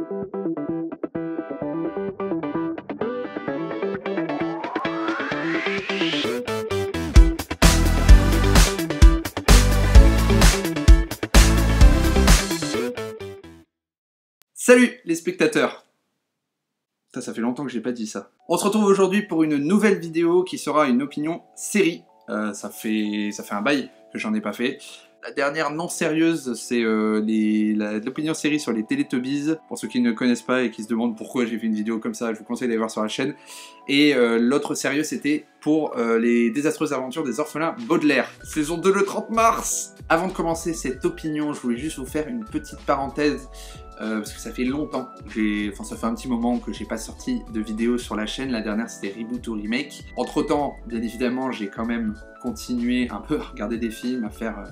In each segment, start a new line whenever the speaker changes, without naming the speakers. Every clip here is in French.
Salut les spectateurs! Ça fait longtemps que j'ai pas dit ça. On se retrouve aujourd'hui pour une nouvelle vidéo qui sera une opinion série. Ça fait un bail que j'en ai pas fait. La dernière non sérieuse, c'est l'opinion série sur les Teletubbies. Pour ceux qui ne connaissent pas et qui se demandent pourquoi j'ai fait une vidéo comme ça, je vous conseille d'aller voir sur la chaîne. Et l'autre sérieux, c'était pour les désastreuses aventures des orphelins Baudelaire. Saison 2 le 30 mars. Avant de commencer cette opinion, je voulais juste vous faire une petite parenthèse. Parce que ça fait longtemps, ça fait un petit moment que j'ai pas sorti de vidéo sur la chaîne. La dernière c'était Reboot ou Remake. Entre temps, bien évidemment, j'ai quand même continué un peu à regarder des films, à faire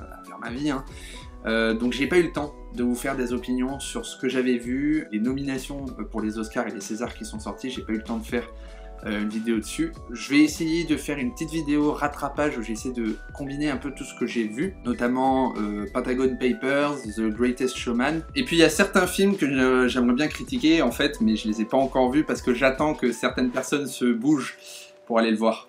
ma vie. Donc j'ai pas eu le temps de vous faire des opinions sur ce que j'avais vu, les nominations pour les Oscars et les Césars qui sont sortis. J'ai pas eu le temps de faire une vidéo dessus. Je vais essayer de faire une petite vidéo rattrapage où j'essaie de combiner un peu tout ce que j'ai vu, notamment Pentagon Papers, The Greatest Showman. Et puis il y a certains films que j'aimerais bien critiquer en fait, mais je les ai pas encore vus parce que j'attends que certaines personnes se bougent pour aller le voir.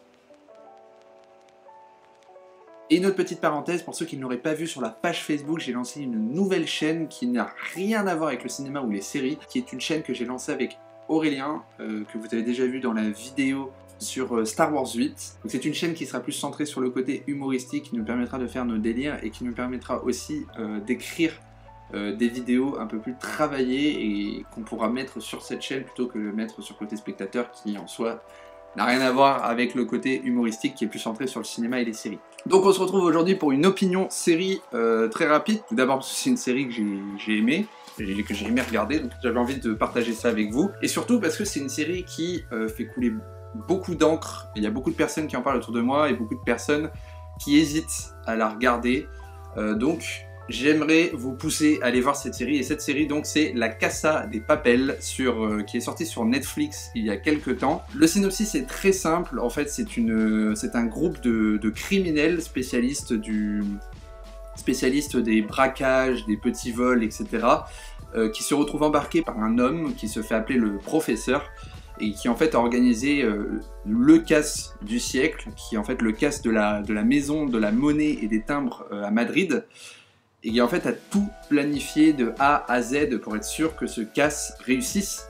Et une autre petite parenthèse, pour ceux qui ne l'auraient pas vu sur la page Facebook, j'ai lancé une nouvelle chaîne qui n'a rien à voir avec le cinéma ou les séries, qui est une chaîne que j'ai lancée avec Aurélien, que vous avez déjà vu dans la vidéo sur Star Wars 8. C'est une chaîne qui sera plus centrée sur le côté humoristique, qui nous permettra de faire nos délires et qui nous permettra aussi d'écrire des vidéos un peu plus travaillées et qu'on pourra mettre sur cette chaîne plutôt que de le mettre sur côté spectateur qui en soi n'a rien à voir avec le côté humoristique qui est plus centré sur le cinéma et les séries. Donc on se retrouve aujourd'hui pour une opinion série très rapide. Tout d'abord parce que c'est une série que j'ai aimée, que j'ai aimé regarder, donc j'avais envie de partager ça avec vous. Et surtout parce que c'est une série qui fait couler beaucoup d'encre. Il y a beaucoup de personnes qui en parlent autour de moi et beaucoup de personnes qui hésitent à la regarder. Donc j'aimerais vous pousser à aller voir cette série. Et cette série donc c'est La Casa de Papel qui est sortie sur Netflix il y a quelques temps. Le synopsis est très simple. En fait c'est un groupe de criminels spécialistes des braquages, des petits vols, etc. Qui se retrouvent embarqués par un homme qui se fait appeler le professeur et qui en fait a organisé le casse du siècle, qui est en fait le casse de la maison de la monnaie et des timbres à Madrid, et qui en fait a tout planifié de A à Z pour être sûr que ce casse réussisse.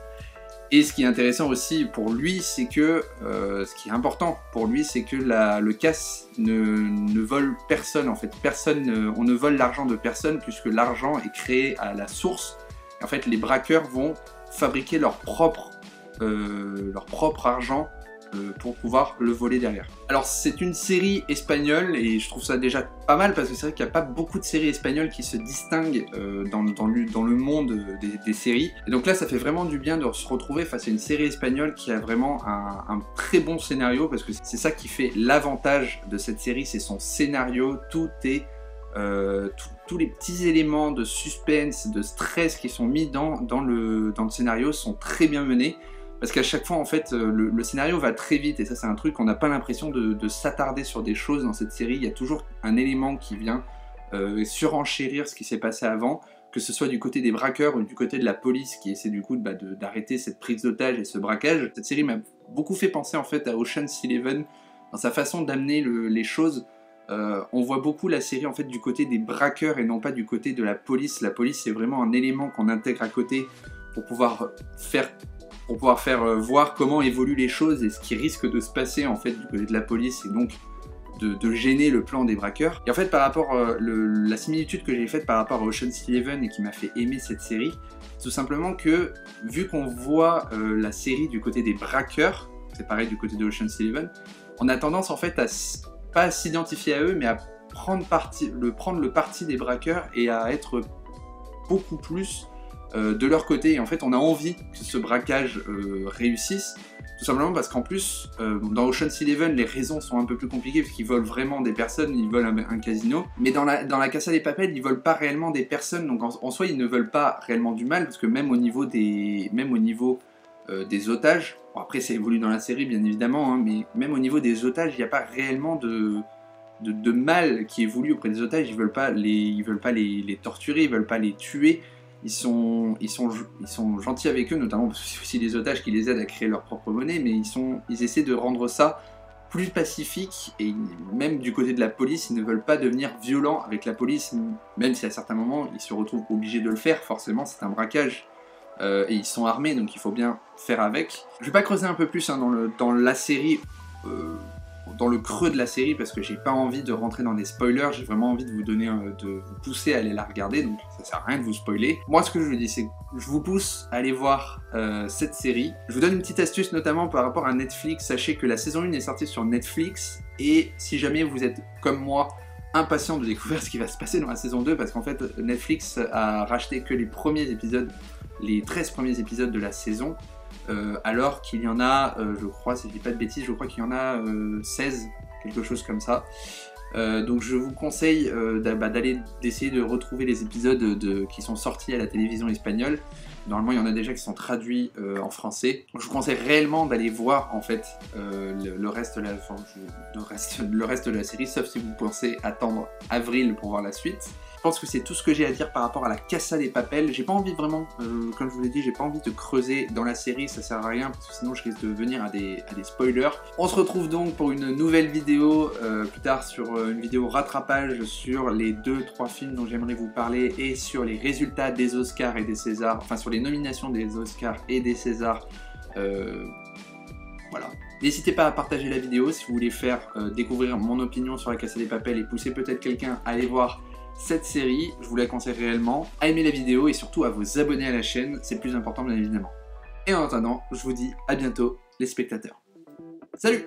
Et ce qui est intéressant aussi pour lui, c'est que, ce qui est important pour lui, c'est que le casse ne vole personne en fait. On ne vole l'argent de personne puisque l'argent est créé à la source. Et en fait, les braqueurs vont fabriquer leur propre argent pour pouvoir le voler derrière. Alors c'est une série espagnole et je trouve ça déjà pas mal parce que c'est vrai qu'il n'y a pas beaucoup de séries espagnoles qui se distinguent dans le monde des séries. Et donc là ça fait vraiment du bien de se retrouver face à une série espagnole qui a vraiment un très bon scénario, parce que c'est ça qui fait l'avantage de cette série, c'est son scénario. Tout est tous les petits éléments de suspense, de stress qui sont mis dans le scénario sont très bien menés. Parce qu'à chaque fois, en fait, le scénario va très vite, et ça, c'est un truc, on n'a pas l'impression de s'attarder sur des choses dans cette série. Il y a toujours un élément qui vient surenchérir ce qui s'est passé avant, que ce soit du côté des braqueurs ou du côté de la police qui essaie du coup d'arrêter cette prise d'otage et ce braquage. Cette série m'a beaucoup fait penser en fait à Ocean's Eleven dans sa façon d'amener les choses. On voit beaucoup la série en fait du côté des braqueurs et non pas du côté de la police. La police, c'est vraiment un élément qu'on intègre à côté pour pouvoir faire voir comment évoluent les choses et ce qui risque de se passer en fait du côté de la police, et donc de gêner le plan des braqueurs. Et en fait par rapport la similitude que j'ai faite par rapport à Ocean's Eleven et qui m'a fait aimer cette série, tout simplement que vu qu'on voit la série du côté des braqueurs, c'est pareil du côté de Ocean's Eleven, on a tendance en fait pas à s'identifier à eux, mais à prendre le parti des braqueurs et à être beaucoup plus de leur côté. Et en fait on a envie que ce braquage réussisse, tout simplement parce qu'en plus dans Ocean's Eleven les raisons sont un peu plus compliquées parce qu'ils volent vraiment des personnes, ils volent un casino, mais dans la Casa de Papel ils volent pas réellement des personnes, donc en soi ils ne veulent pas réellement du mal, parce que même au niveau des otages, bon, après ça évolue dans la série bien évidemment, hein, mais même au niveau des otages il n'y a pas réellement de mal qui est voulu auprès des otages. Ils veulent pas les torturer, ils veulent pas les tuer. ils sont gentils avec eux, notamment parce que c'est aussi des otages qui les aident à créer leur propre monnaie, mais ils essaient de rendre ça plus pacifique, et même du côté de la police, ils ne veulent pas devenir violents avec la police, même si à certains moments ils se retrouvent obligés de le faire, forcément c'est un braquage, et ils sont armés, donc il faut bien faire avec. Je vais pas creuser un peu plus hein, dans la série, dans le creux de la série, parce que j'ai pas envie de rentrer dans des spoilers, j'ai vraiment envie de vous donner, de vous pousser à aller la regarder, donc ça sert à rien de vous spoiler. Moi ce que je vous dis, c'est que je vous pousse à aller voir cette série. Je vous donne une petite astuce notamment par rapport à Netflix. Sachez que la saison 1 est sortie sur Netflix, et si jamais vous êtes comme moi impatient de découvrir ce qui va se passer dans la saison 2, parce qu'en fait Netflix a racheté que les premiers épisodes, les 13 premiers épisodes de la saison, alors qu'il y en a, je crois, si je dis pas de bêtises, je crois qu'il y en a 16, quelque chose comme ça. Donc je vous conseille d'essayer de retrouver les épisodes qui sont sortis à la télévision espagnole. Normalement il y en a déjà qui sont traduits en français. Je vous conseille réellement d'aller voir en fait le reste de la série, sauf si vous pensez attendre avril pour voir la suite. Je pense que c'est tout ce que j'ai à dire par rapport à la Casa de Papel. J'ai pas envie vraiment, comme je vous l'ai dit, j'ai pas envie de creuser dans la série, ça sert à rien, parce que sinon je risque de venir à des spoilers. On se retrouve donc pour une nouvelle vidéo, plus tard sur une vidéo rattrapage sur les 2-3 films dont j'aimerais vous parler, et sur les résultats des Oscars et des Césars, enfin sur les nominations des Oscars et des Césars. Voilà. N'hésitez pas à partager la vidéo si vous voulez faire découvrir mon opinion sur la Casa de Papel et pousser peut-être quelqu'un à aller voir cette série. Je vous la conseille réellement, à aimer la vidéo et surtout à vous abonner à la chaîne, c'est le plus important bien évidemment. Et en attendant, je vous dis à bientôt les spectateurs. Salut!